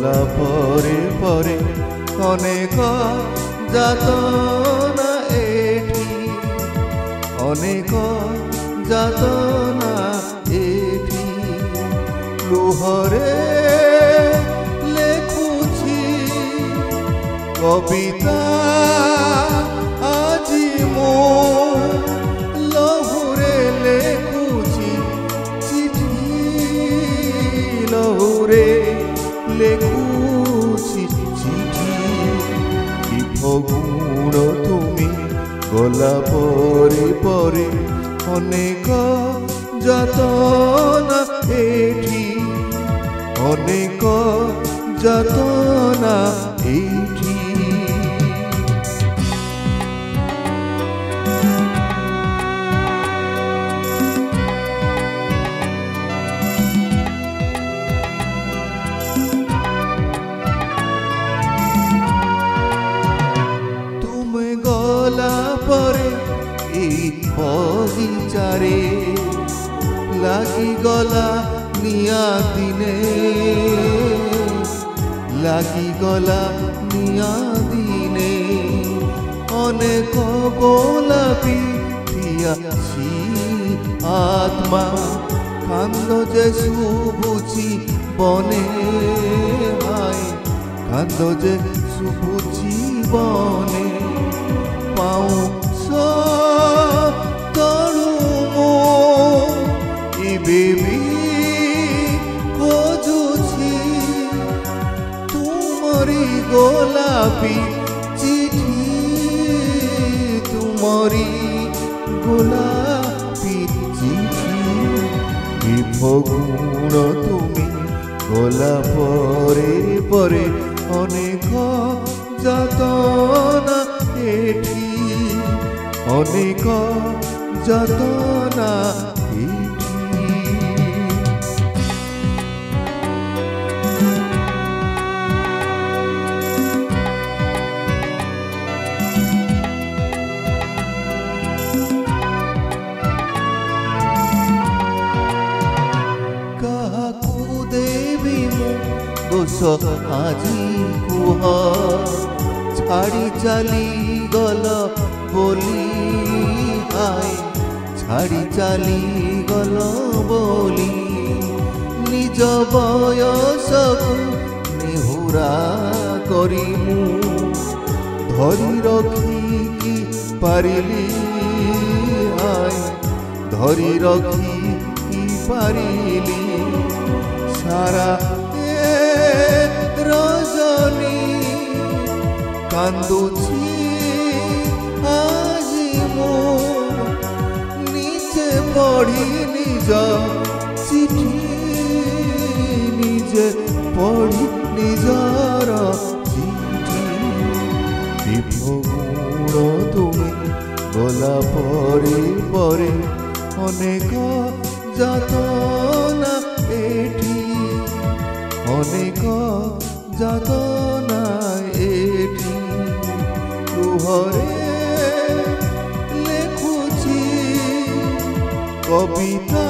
গলা পরে পরে অনেক যাতনা এটি অনেক যাতনা এটি লুহরে লেখুছি কবিতা আজি মো লহুরে লেখুছি চিঠি লহুরে লেখুছি চিঠি কি ফগুণ তুমি গলা পরে পরে অনেক যাতনা এটি অনেক যাতনা এটি তুমি গলা পরে এই বগিচারে লাগি গলা নিয়া দিনে লাগি গলা নিয়া দিনে অনেক গোলাপি পিয়াছি আত্মা কান্দ যে শুভুছি বনে হায় কান্দ যে শুভুছি বনে পাও তরু ই বেবি খোঁজুছি তুমরি গোলাপি চিঠি তুমরি গোলাপি চিঠি কি ফগুণ তুমি গলা পরে পরে অনেক যাতনা এটি অনেক যাতনা কাহাকু দেবি মু দোষ আজি কুহ ছাড়ি চালি গল বলি হায় ছাড়ি চালি গল বলি নিজ বয়সকু নেহুরা করি মু ধরি রখিকি পারিলি হায় ধরি রখিকি পারিলি সারা রজনী কান্দুছি আজি মো নিচে পড়ি নিজ চিঠি নিজে পড়ি নিজর চিঠি কি ফগুণ তুমি গলা পরে পরে অনেক যাতনা এটি অনেক যাতনা এটি লুহরে লেখুছি কবিতা